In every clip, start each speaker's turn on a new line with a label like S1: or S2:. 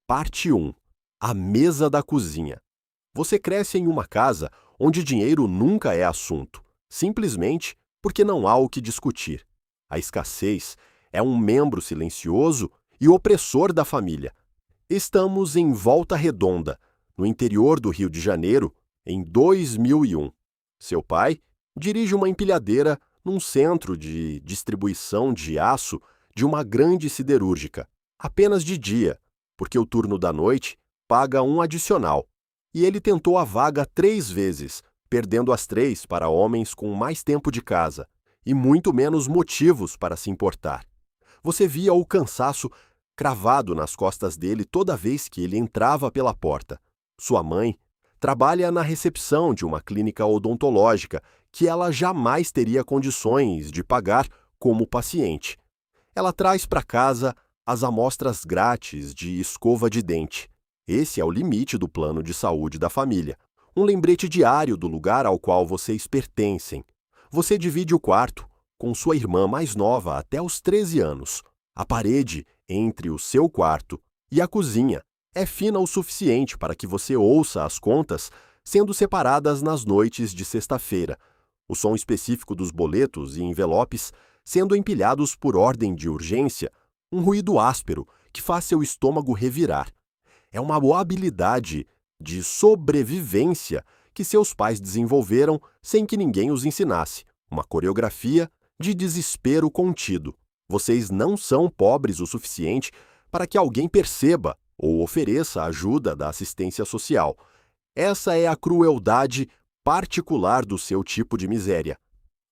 S1: Parte 1. A mesa da cozinha. Você cresce em uma casa onde dinheiro nunca é assunto, simplesmente porque não há o que discutir. A escassez é um membro silencioso e opressor da família. Estamos em Volta Redonda, no interior do Rio de Janeiro, em 2001. Seu pai dirige uma empilhadeira num centro de distribuição de aço de uma grande siderúrgica, apenas de dia, porque o turno da noite paga um adicional. E ele tentou a vaga 3 vezes, perdendo as 3 para homens com mais tempo de casa e muito menos motivos para se importar. Você via o cansaço cravado nas costas dele toda vez que ele entrava pela porta. Sua mãe trabalha na recepção de uma clínica odontológica que ela jamais teria condições de pagar como paciente. Ela traz para casa as amostras grátis de escova de dente. Esse é o limite do plano de saúde da família. Um lembrete diário do lugar ao qual vocês pertencem. Você divide o quarto com sua irmã mais nova até os 13 anos. A parede entre o seu quarto e a cozinha é fina o suficiente para que você ouça as contas sendo separadas nas noites de sexta-feira. O som específico dos boletos e envelopes sendo empilhados por ordem de urgência, um ruído áspero que faz seu estômago revirar. É uma boa habilidade de sobrevivência que seus pais desenvolveram sem que ninguém os ensinasse. Uma coreografia de desespero contido. Vocês não são pobres o suficiente para que alguém perceba ou ofereça a ajuda da assistência social. Essa é a crueldade particular do seu tipo de miséria.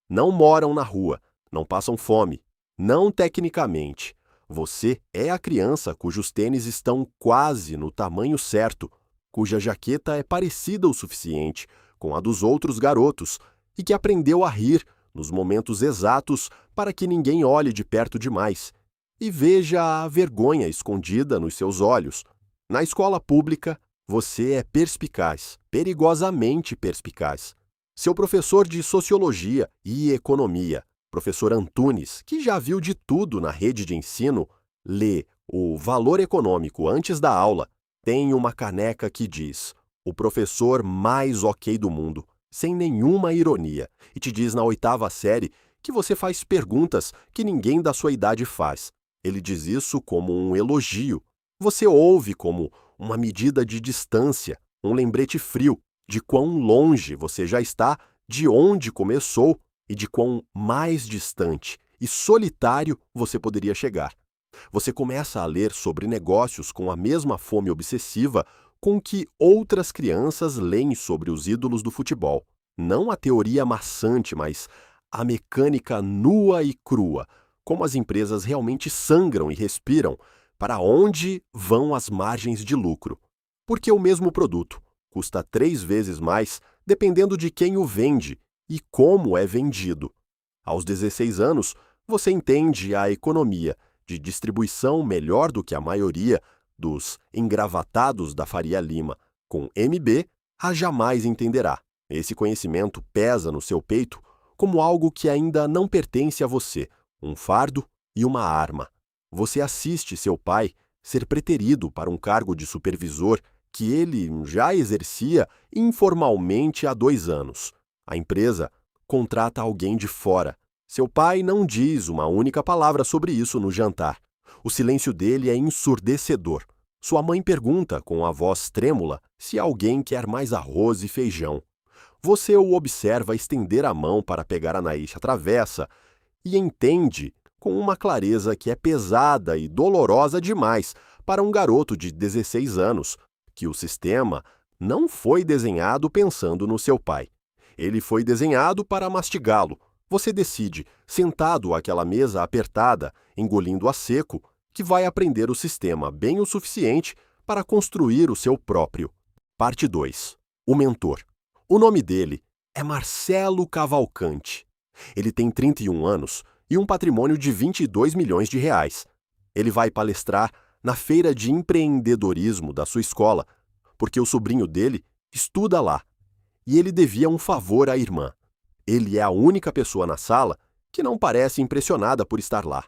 S1: Não moram na rua, não passam fome, não tecnicamente. Você é a criança cujos tênis estão quase no tamanho certo, cuja jaqueta é parecida o suficiente com a dos outros garotos e que aprendeu a rir nos momentos exatos para que ninguém olhe de perto demais e veja a vergonha escondida nos seus olhos. Na escola pública, você é perspicaz, perigosamente perspicaz. Seu professor de Sociologia e Economia, professor Antunes, que já viu de tudo na rede de ensino, lê o Valor Econômico antes da aula, tem uma caneca que diz "o professor mais ok do mundo", sem nenhuma ironia, e te diz na 8ª série que você faz perguntas que ninguém da sua idade faz. Ele diz isso como um elogio. Você ouve como uma medida de distância, um lembrete frio de quão longe você já está de onde começou e de quão mais distante e solitário você poderia chegar. Você começa a ler sobre negócios com a mesma fome obsessiva com que outras crianças leem sobre os ídolos do futebol. Não a teoria maçante, mas a mecânica nua e crua, como as empresas realmente sangram e respiram, para onde vão as margens de lucro. Porque o mesmo produto custa 3 vezes mais dependendo de quem o vende e como é vendido. Aos 16 anos, você entende a economia de distribuição melhor do que a maioria dos engravatados da Faria Lima, com MB, a jamais entenderá. Esse conhecimento pesa no seu peito como algo que ainda não pertence a você, um fardo e uma arma. Você assiste seu pai ser preterido para um cargo de supervisor que ele já exercia informalmente há 2 anos. A empresa contrata alguém de fora. Seu pai não diz uma única palavra sobre isso no jantar. O silêncio dele é ensurdecedor. Sua mãe pergunta com a voz trêmula se alguém quer mais arroz e feijão. Você o observa estender a mão para pegar a naixa travessa e entende, com uma clareza que é pesada e dolorosa demais para um garoto de 16 anos, que o sistema não foi desenhado pensando no seu pai. Ele foi desenhado para mastigá-lo. Você decide, sentado àquela mesa apertada, engolindo a seco, que vai aprender o sistema bem o suficiente para construir o seu próprio. Parte 2. O mentor. O nome dele é Marcelo Cavalcante. Ele tem 31 anos e um patrimônio de 22 milhões de reais. Ele vai palestrar na feira de empreendedorismo da sua escola, porque o sobrinho dele estuda lá. E ele devia um favor à irmã. Ele é a única pessoa na sala que não parece impressionada por estar lá.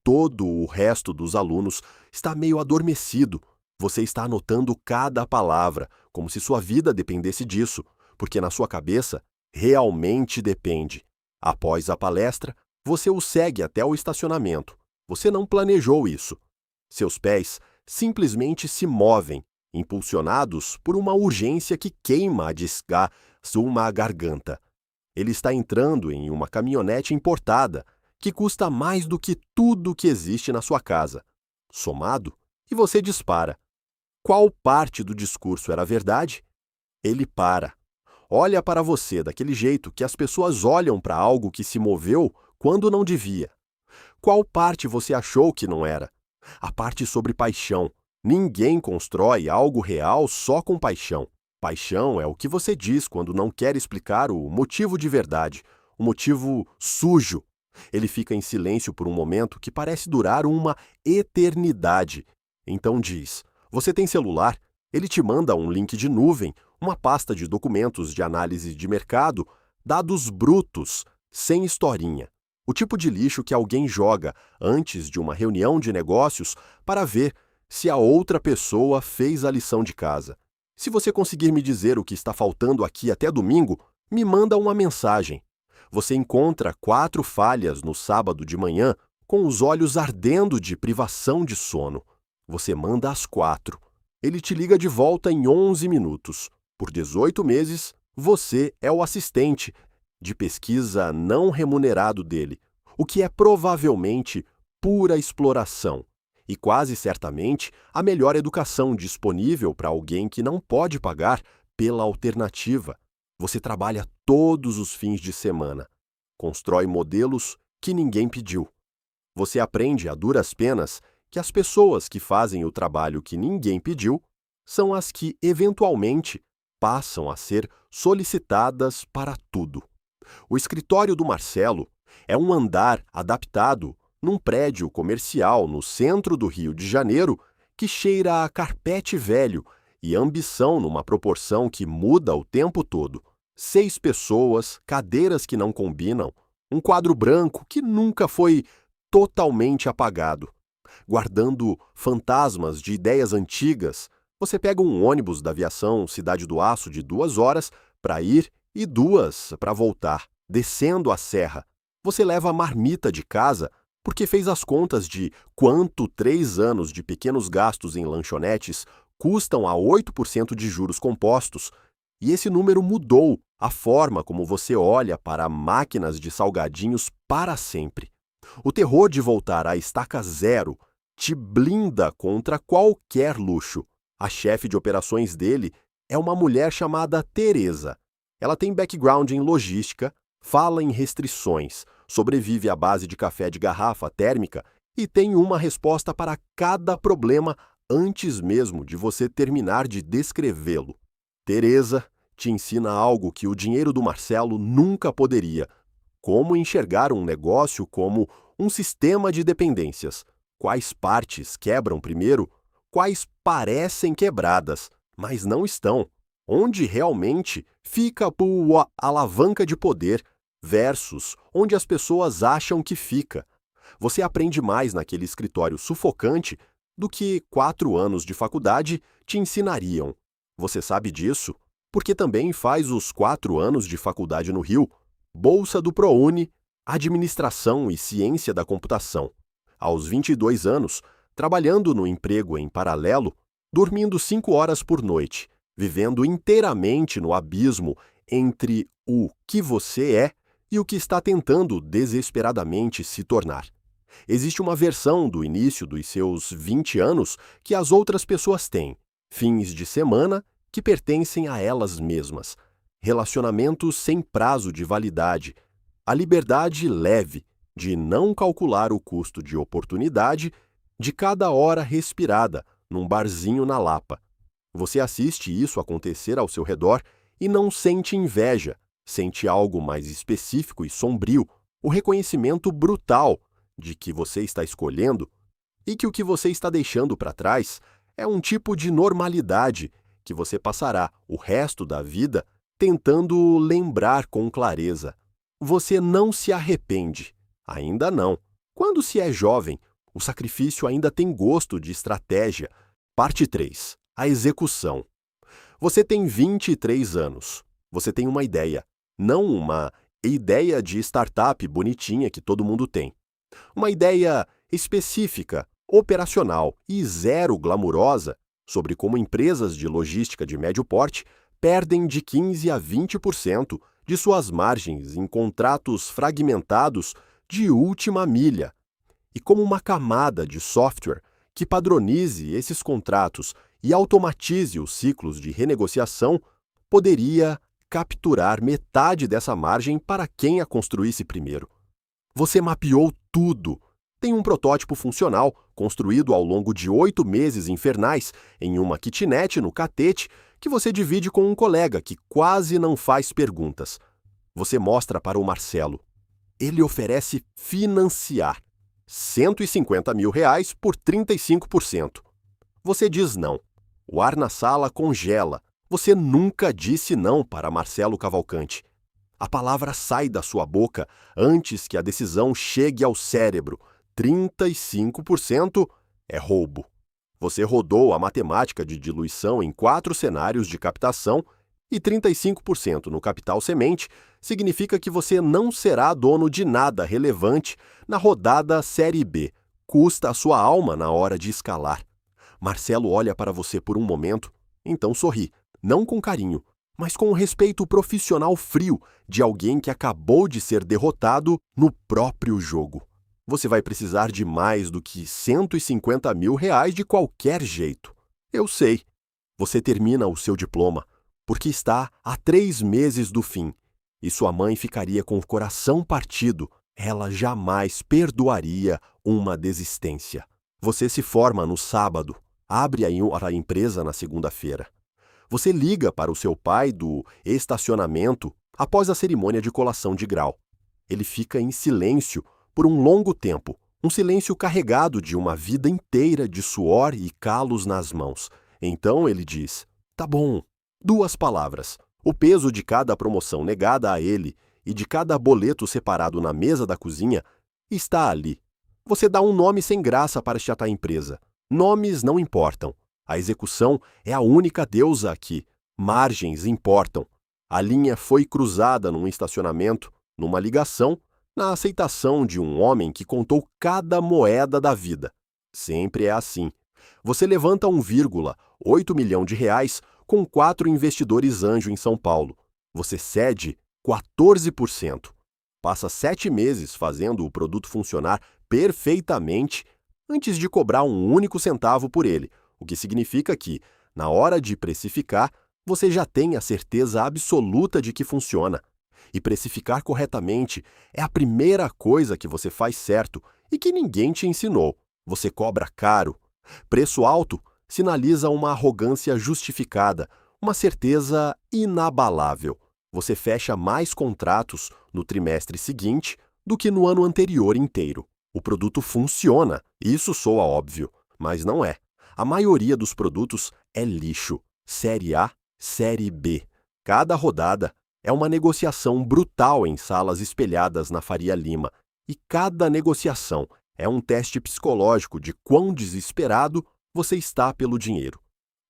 S1: Todo o resto dos alunos está meio adormecido, Você está anotando cada palavra, como se sua vida dependesse disso, porque na sua cabeça realmente depende. Após a palestra, você o segue até o estacionamento. Você não planejou isso. Seus pés simplesmente se movem, impulsionados por uma urgência que queima a desgar sua garganta. Ele está entrando em uma caminhonete importada, que custa mais do que tudo que existe na sua casa. Somado, e você dispara. Qual parte do discurso era verdade? Ele para. Olha para você daquele jeito que as pessoas olham para algo que se moveu quando não devia. Qual parte você achou que não era? A parte sobre paixão. Ninguém constrói algo real só com paixão. Paixão é o que você diz quando não quer explicar o motivo de verdade, o motivo sujo. Ele fica em silêncio por um momento que parece durar uma eternidade. Então diz: você tem celular? Ele te manda um link de nuvem, uma pasta de documentos de análise de mercado, dados brutos, sem historinha. O tipo de lixo que alguém joga antes de uma reunião de negócios para ver se a outra pessoa fez a lição de casa. Se você conseguir me dizer o que está faltando aqui até domingo, me manda uma mensagem. Você encontra 4 falhas no sábado de manhã com os olhos ardendo de privação de sono. Você manda as 4. Ele te liga de volta em 11 minutos. Por 18 meses, você é o assistente de pesquisa não remunerado dele, o que é provavelmente pura exploração e quase certamente a melhor educação disponível para alguém que não pode pagar pela alternativa. Você trabalha todos os fins de semana, constrói modelos que ninguém pediu. Você aprende a duras penas que as pessoas que fazem o trabalho que ninguém pediu são as que, eventualmente, passam a ser solicitadas para tudo. O escritório do Marcelo é um andar adaptado num prédio comercial no centro do Rio de Janeiro que cheira a carpete velho e ambição numa proporção que muda o tempo todo. 6 pessoas, cadeiras que não combinam, um quadro branco que nunca foi totalmente apagado. Guardando fantasmas de ideias antigas, você pega um ônibus da aviação Cidade do Aço de 2 horas para ir e 2 para voltar, descendo a serra. Você leva a marmita de casa porque fez as contas de quanto 3 anos de pequenos gastos em lanchonetes custam a 8% de juros compostos, e esse número mudou a forma como você olha para máquinas de salgadinhos para sempre. O terror de voltar à estaca zero te blinda contra qualquer luxo. A chefe de operações dele é uma mulher chamada Teresa. Ela tem background em logística, fala em restrições, sobrevive à base de café de garrafa térmica e tem uma resposta para cada problema antes mesmo de você terminar de descrevê-lo. Teresa te ensina algo que o dinheiro do Marcelo nunca poderia: como enxergar um negócio como um sistema de dependências. Quais partes quebram primeiro, quais parecem quebradas, mas não estão. Onde realmente fica a alavanca de poder versus onde as pessoas acham que fica. Você aprende mais naquele escritório sufocante do que 4 anos de faculdade te ensinariam. Você sabe disso porque também faz os 4 anos de faculdade no Rio, bolsa do ProUni, administração e ciência da computação. Aos 22 anos, trabalhando no emprego em paralelo, dormindo 5 horas por noite, vivendo inteiramente no abismo entre o que você é e o que está tentando desesperadamente se tornar. Existe uma versão do início dos seus 20 anos que as outras pessoas têm, fins de semana que pertencem a elas mesmas, relacionamentos sem prazo de validade, a liberdade leve de não calcular o custo de oportunidade de cada hora respirada num barzinho na Lapa. Você assiste isso acontecer ao seu redor e não sente inveja, sente algo mais específico e sombrio, o reconhecimento brutal de que você está escolhendo e que o que você está deixando para trás é um tipo de normalidade que você passará o resto da vida tentando lembrar com clareza. Você não se arrepende. Ainda não. Quando se é jovem, o sacrifício ainda tem gosto de estratégia, Parte 3. A execução. Você tem 23 anos. Você tem uma ideia. Não uma ideia de startup bonitinha que todo mundo tem. Uma ideia específica, operacional e zero glamurosa sobre como empresas de logística de médio porte perdem de 15% a 20% de suas margens em contratos fragmentados de última milha. E como uma camada de software que padronize esses contratos e automatize os ciclos de renegociação poderia capturar metade dessa margem para quem a construísse primeiro. Você mapeou tudo. Tem um protótipo funcional, construído ao longo de 8 meses infernais, em uma kitnet no Catete, que você divide com um colega que quase não faz perguntas. Você mostra para o Marcelo. Ele oferece financiar. R$ 150 mil por 35%. Você diz não. O ar na sala congela. Você nunca disse não para Marcelo Cavalcante. A palavra sai da sua boca antes que a decisão chegue ao cérebro. 35% é roubo. Você rodou a matemática de diluição em 4 cenários de captação e 35% no capital semente significa que você não será dono de nada relevante na rodada Série B. Custa a sua alma na hora de escalar. Marcelo olha para você por um momento, então sorri, não com carinho, mas com o respeito profissional frio de alguém que acabou de ser derrotado no próprio jogo. Você vai precisar de mais do que R$ 150 mil de qualquer jeito. Eu sei. Você termina o seu diploma, porque está a 3 meses do fim, e sua mãe ficaria com o coração partido. Ela jamais perdoaria uma desistência. Você se forma no sábado, abre a empresa na segunda-feira. Você liga para o seu pai do estacionamento após a cerimônia de colação de grau. Ele fica em silêncio por um longo tempo, um silêncio carregado de uma vida inteira de suor e calos nas mãos. Então ele diz, tá bom. 2 palavras. O peso de cada promoção negada a ele e de cada boleto separado na mesa da cozinha está ali. Você dá um nome sem graça para esta empresa. Nomes não importam. A execução é a única deusa aqui. Margens importam. A linha foi cruzada num estacionamento, numa ligação, na aceitação de um homem que contou cada moeda da vida. Sempre é assim. Você levanta 1,8 milhão de reais com 4 investidores anjo em São Paulo. Você cede 14%. Passa 7 meses fazendo o produto funcionar perfeitamente antes de cobrar um único centavo por ele, o que significa que, na hora de precificar, você já tem a certeza absoluta de que funciona. E precificar corretamente é a primeira coisa que você faz certo e que ninguém te ensinou. Você cobra caro. Preço alto sinaliza uma arrogância justificada, uma certeza inabalável. Você fecha mais contratos no trimestre seguinte do que no ano anterior inteiro. O produto funciona, isso soa óbvio, mas não é. A maioria dos produtos é lixo. Série A, Série B. Cada rodada é uma negociação brutal em salas espelhadas na Faria Lima. E cada negociação é um teste psicológico de quão desesperado você está pelo dinheiro.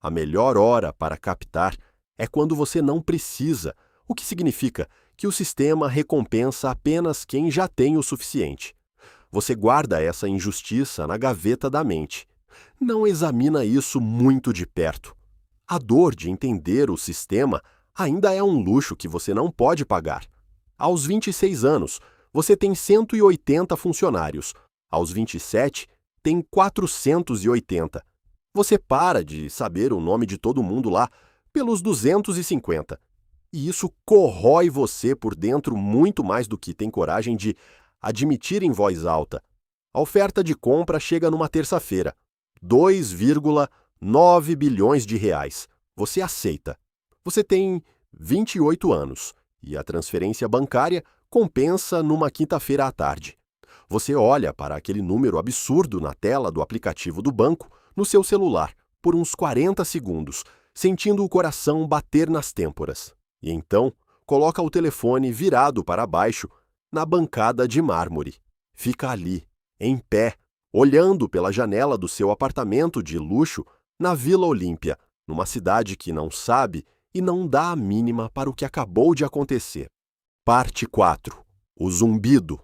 S1: A melhor hora para captar é quando você não precisa, o que significa que o sistema recompensa apenas quem já tem o suficiente. Você guarda essa injustiça na gaveta da mente. Não examina isso muito de perto. A dor de entender o sistema ainda é um luxo que você não pode pagar. Aos 26 anos, você tem 180 funcionários. Aos 27, tem 480. Você para de saber o nome de todo mundo lá pelos 250. E isso corrói você por dentro muito mais do que tem coragem de admitir em voz alta. A oferta de compra chega numa terça-feira. 2,9 bilhões de reais. Você aceita. Você tem 28 anos e a transferência bancária compensa numa quinta-feira à tarde. Você olha para aquele número absurdo na tela do aplicativo do banco no seu celular por uns 40 segundos, sentindo o coração bater nas têmporas. E então, coloca o telefone virado para baixo na bancada de mármore. Fica ali, em pé, olhando pela janela do seu apartamento de luxo na Vila Olímpia, numa cidade que não sabe e não dá a mínima para o que acabou de acontecer. Parte 4. O zumbido.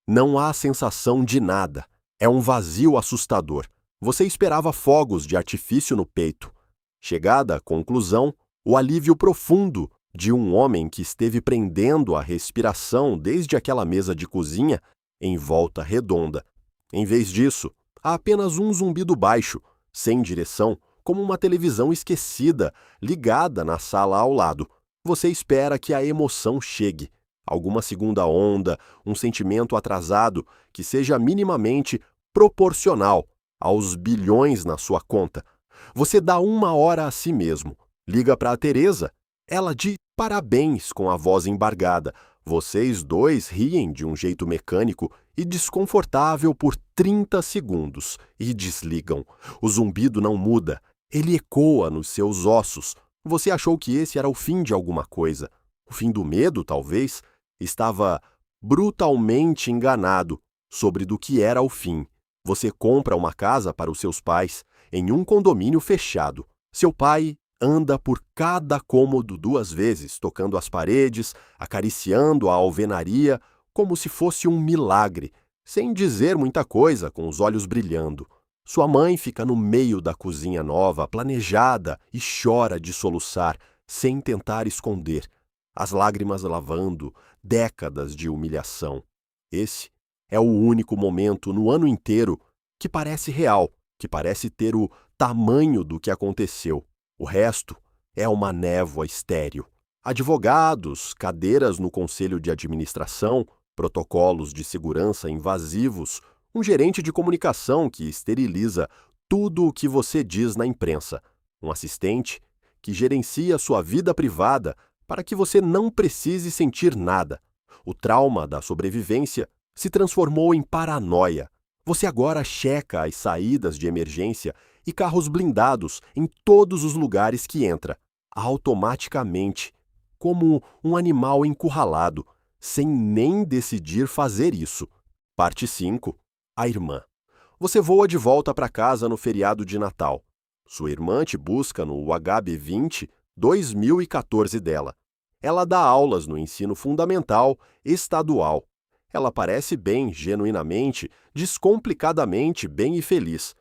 S1: Não há sensação de nada. É um vazio assustador. Você esperava fogos de artifício no peito. Chegada à conclusão, o alívio profundo de um homem que esteve prendendo a respiração desde aquela mesa de cozinha em volta redonda. Em vez disso, há apenas um zumbido baixo, sem direção, como uma televisão esquecida, ligada na sala ao lado. Você espera que a emoção chegue. Alguma segunda onda, um sentimento atrasado que seja minimamente proporcional aos bilhões na sua conta. Você dá 1 hora a si mesmo. Liga para a Teresa. Ela diz parabéns com a voz embargada. Vocês dois riem de um jeito mecânico e desconfortável por 30 segundos e desligam. O zumbido não muda. Ele ecoa nos seus ossos. Você achou que esse era o fim de alguma coisa. O fim do medo, talvez. Estava brutalmente enganado sobre do que era o fim. Você compra uma casa para os seus pais em um condomínio fechado. Seu pai anda por cada cômodo 2 vezes, tocando as paredes, acariciando a alvenaria, como se fosse um milagre, sem dizer muita coisa, com os olhos brilhando. Sua mãe fica no meio da cozinha nova, planejada, e chora de soluçar, sem tentar esconder. As lágrimas lavando, décadas de humilhação. Esse é o único momento no ano inteiro que parece real, que parece ter o tamanho do que aconteceu. O resto é uma névoa estéril. Advogados, cadeiras no conselho de administração, protocolos de segurança invasivos, um gerente de comunicação que esteriliza tudo o que você diz na imprensa, um assistente que gerencia sua vida privada para que você não precise sentir nada. O trauma da sobrevivência se transformou em paranoia. Você agora checa as saídas de emergência e carros blindados em todos os lugares que entra, automaticamente, como um animal encurralado, sem nem decidir fazer isso. Parte 5. A irmã. Você voa de volta para casa no feriado de Natal. Sua irmã te busca no HB20 2014 dela. Ela dá aulas no ensino fundamental estadual. Ela parece bem, genuinamente, descomplicadamente bem e feliz.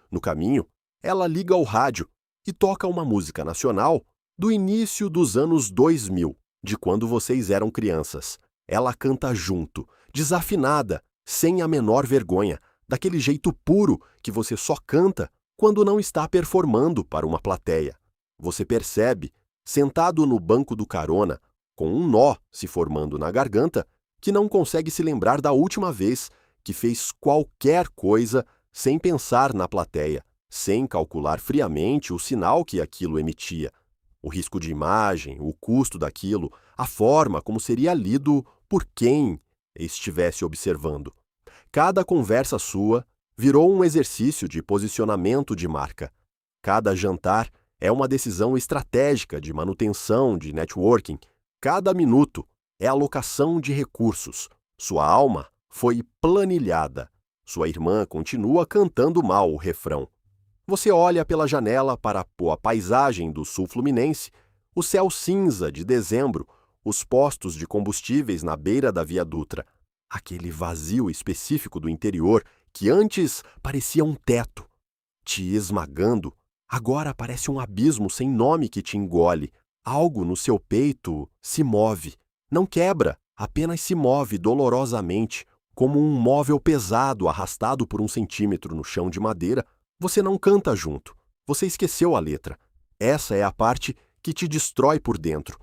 S1: No caminho, ela liga o rádio e toca uma música nacional do início dos anos 2000, de quando vocês eram crianças. Ela canta junto, desafinada, sem a menor vergonha, daquele jeito puro que você só canta quando não está performando para uma plateia. Você percebe, sentado no banco do carona, com um nó se formando na garganta, que não consegue se lembrar da última vez que fez qualquer coisa sem pensar na plateia, sem calcular friamente o sinal que aquilo emitia, o risco de imagem, o custo daquilo, a forma como seria lido por quem estivesse observando. Cada conversa sua virou um exercício de posicionamento de marca. Cada jantar é uma decisão estratégica de manutenção de networking. Cada minuto é alocação de recursos. Sua alma foi planilhada. Sua irmã continua cantando mal o refrão. Você olha pela janela para a paisagem do sul fluminense, o céu cinza de dezembro, os postos de combustíveis na beira da Via Dutra. Aquele vazio específico do interior que antes parecia um teto, te esmagando, agora parece um abismo sem nome que te engole. Algo no seu peito se move. Não quebra, apenas se move dolorosamente, como um móvel pesado arrastado por 1 centímetro no chão de madeira. Você não canta junto. Você esqueceu a letra. Essa é a parte que te destrói por dentro.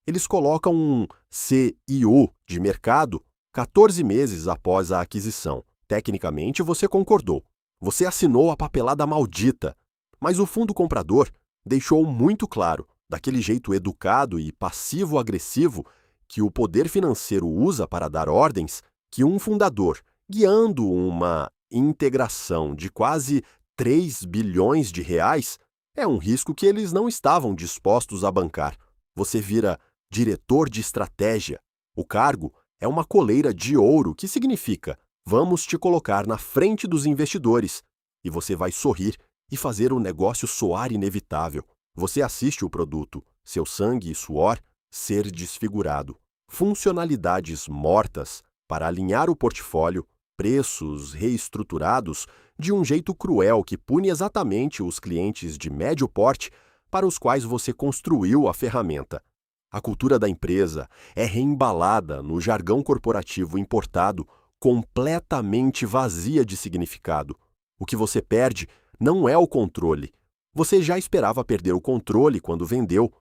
S1: Eles colocam um CIO de mercado 14 meses após a aquisição. Tecnicamente, você concordou. Você assinou a papelada maldita. Mas o fundo comprador deixou muito claro, daquele jeito educado e passivo-agressivo que o poder financeiro usa para dar ordens, que um fundador, guiando uma integração de quase 3 bilhões de reais, é um risco que eles não estavam dispostos a bancar. Você vira diretor de estratégia. O cargo é uma coleira de ouro que significa: vamos te colocar na frente dos investidores. E você vai sorrir e fazer o negócio soar inevitável. Você assiste o produto, seu sangue e suor, ser desfigurado. Funcionalidades mortas para alinhar o portfólio, preços reestruturados de um jeito cruel que pune exatamente os clientes de médio porte para os quais você construiu a ferramenta. A cultura da empresa é reembalada no jargão corporativo importado, completamente vazia de significado. O que você perde não é o controle. Você já esperava perder o controle quando vendeu.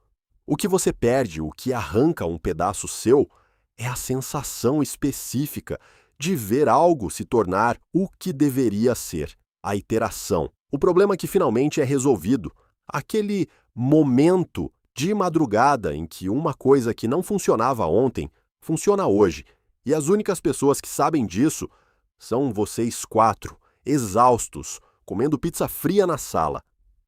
S1: O que você perde, o que arranca um pedaço seu, é a sensação específica de ver algo se tornar o que deveria ser, a iteração. O problema que finalmente é resolvido, aquele momento de madrugada em que uma coisa que não funcionava ontem funciona hoje, e as únicas pessoas que sabem disso são vocês 4, exaustos, comendo pizza fria na sala.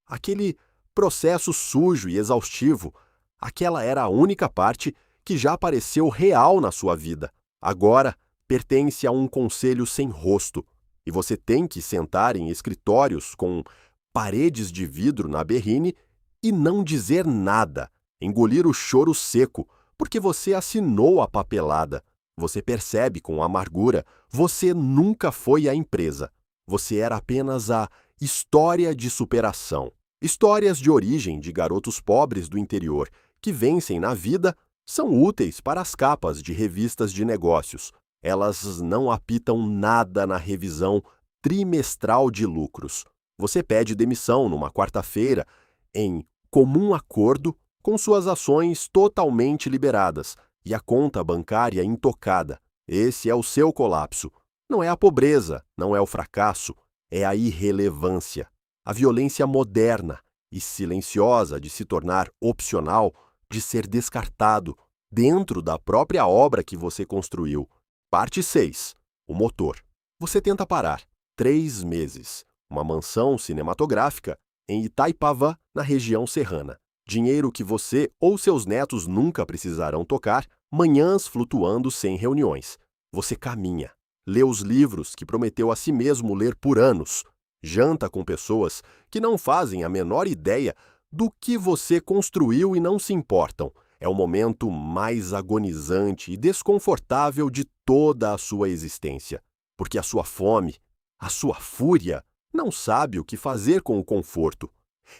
S1: Aquele processo sujo e exaustivo, aquela era a única parte que já pareceu real na sua vida. Agora, pertence a um conselho sem rosto, e você tem que sentar em escritórios com paredes de vidro na berrine e não dizer nada, engolir o choro seco, porque você assinou a papelada. Você percebe com amargura, você nunca foi a empresa. Você era apenas a história de superação. Histórias de origem de garotos pobres do interior que vencem na vida são úteis para as capas de revistas de negócios. Elas não apitam nada na revisão trimestral de lucros. Você pede demissão numa quarta-feira em comum acordo com suas ações totalmente liberadas e a conta bancária intocada. Esse é o seu colapso. Não é a pobreza, não é o fracasso, é a irrelevância. A violência moderna e silenciosa de se tornar opcional, de ser descartado dentro da própria obra que você construiu. Parte 6. O motor. Você tenta parar. 3 meses. Uma mansão cinematográfica em Itaipava, na região serrana. Dinheiro que você ou seus netos nunca precisarão tocar, manhãs flutuando sem reuniões. Você caminha, lê os livros que prometeu a si mesmo ler por anos, janta com pessoas que não fazem a menor ideia do que você construiu e não se importam. É o momento mais agonizante e desconfortável de toda a sua existência, porque a sua fome, a sua fúria, não sabe o que fazer com o conforto.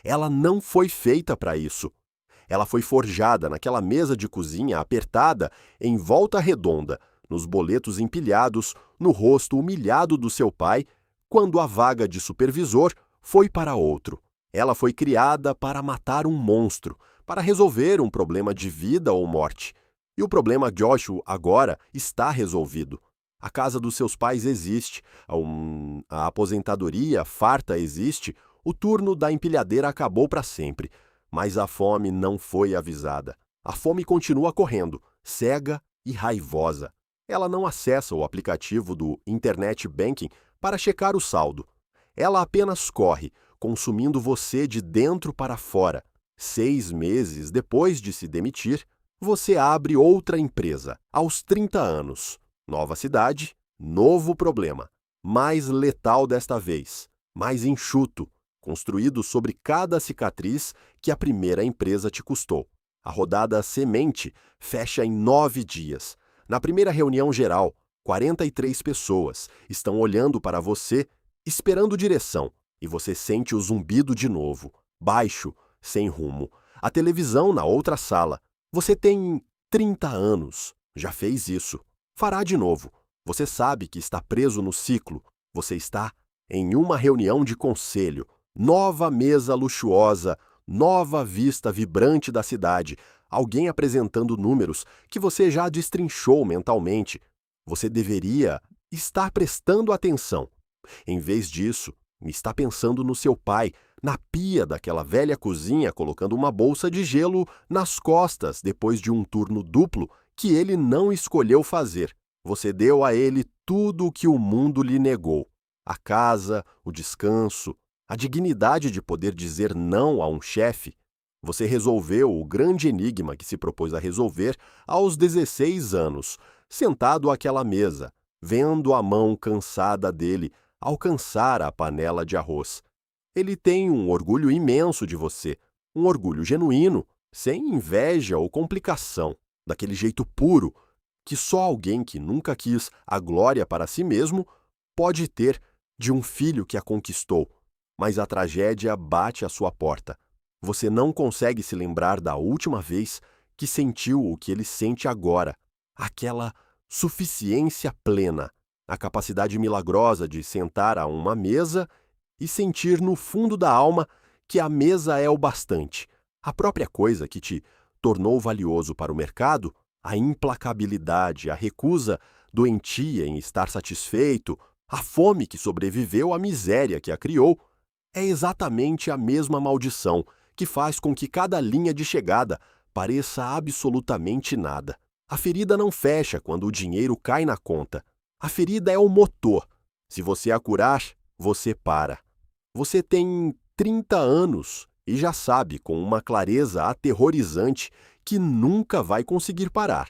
S1: Ela não foi feita para isso. Ela foi forjada naquela mesa de cozinha apertada, em volta redonda, nos boletos empilhados, no rosto humilhado do seu pai, quando a vaga de supervisor foi para outro. Ela foi criada para matar um monstro, para resolver um problema de vida ou morte. E o problema Joshua agora está resolvido. A casa dos seus pais existe, a aposentadoria farta existe, o turno da empilhadeira acabou para sempre, mas a fome não foi avisada. A fome continua correndo, cega e raivosa. Ela não acessa o aplicativo do Internet Banking para checar o saldo. Ela apenas corre, consumindo você de dentro para fora. 6 meses depois de se demitir, você abre outra empresa, aos 30 anos. Nova cidade, novo problema. Mais letal desta vez, mais enxuto, construído sobre cada cicatriz que a primeira empresa te custou. A rodada semente fecha em 9 dias. Na primeira reunião geral, 43 pessoas estão olhando para você, esperando direção, e você sente o zumbido de novo, baixo, sem rumo. A televisão na outra sala. Você tem 30 anos, já fez isso. Fará de novo. Você sabe que está preso no ciclo. Você está em uma reunião de conselho. Nova mesa luxuosa, nova vista vibrante da cidade, alguém apresentando números que você já destrinchou mentalmente. Você deveria estar prestando atenção. Em vez disso, está pensando no seu pai, na pia daquela velha cozinha, colocando uma bolsa de gelo nas costas depois de um turno duplo que ele não escolheu fazer. Você deu a ele tudo o que o mundo lhe negou: a casa, o descanso, a dignidade de poder dizer não a um chefe. Você resolveu o grande enigma que se propôs a resolver aos 16 anos, sentado àquela mesa, vendo a mão cansada dele alcançar a panela de arroz. Ele tem um orgulho imenso de você, um orgulho genuíno, sem inveja ou complicação, daquele jeito puro que só alguém que nunca quis a glória para si mesmo pode ter de um filho que a conquistou. Mas a tragédia bate à sua porta. Você não consegue se lembrar da última vez que sentiu o que ele sente agora, aquela suficiência plena, a capacidade milagrosa de sentar a uma mesa e sentir no fundo da alma que a mesa é o bastante, a própria coisa que te tornou valioso para o mercado, a implacabilidade, a recusa doentia em estar satisfeito, a fome que sobreviveu à miséria que a criou, é exatamente a mesma maldição que faz com que cada linha de chegada pareça absolutamente nada. A ferida não fecha quando o dinheiro cai na conta. A ferida é o motor. Se você a curar, você para. Você tem 30 anos e já sabe com uma clareza aterrorizante que nunca vai conseguir parar.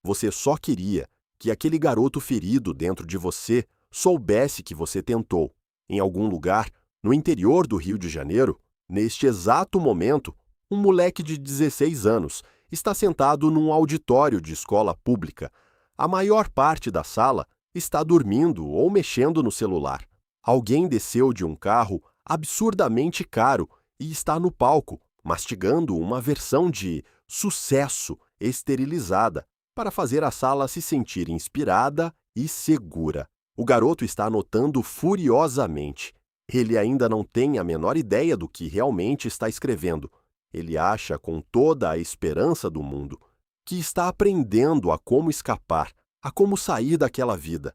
S1: Você só queria que aquele garoto ferido dentro de você soubesse que você tentou. Em algum lugar, no interior do Rio de Janeiro, neste exato momento, um moleque de 16 anos está sentado num auditório de escola pública. A maior parte da sala está dormindo ou mexendo no celular. Alguém desceu de um carro absurdamente caro e está no palco, mastigando uma versão de Sucesso esterilizada para fazer a sala se sentir inspirada e segura. O garoto está anotando furiosamente. Ele ainda não tem a menor ideia do que realmente está escrevendo. Ele acha, com toda a esperança do mundo, que está aprendendo a como escapar, a como sair daquela vida.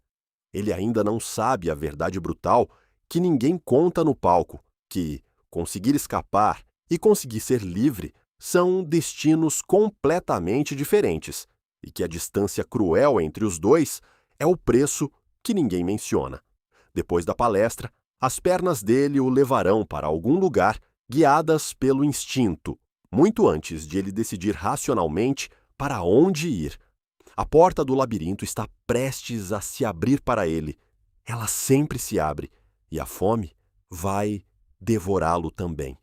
S1: Ele ainda não sabe a verdade brutal que ninguém conta no palco, que conseguir escapar e conseguir ser livre são destinos completamente diferentes, e que a distância cruel entre os dois é o preço que ninguém menciona. Depois da palestra, as pernas dele o levarão para algum lugar, guiadas pelo instinto, muito antes de ele decidir racionalmente para onde ir. A porta do labirinto está prestes a se abrir para ele. Ela sempre se abre, e a fome vai devorá-lo também.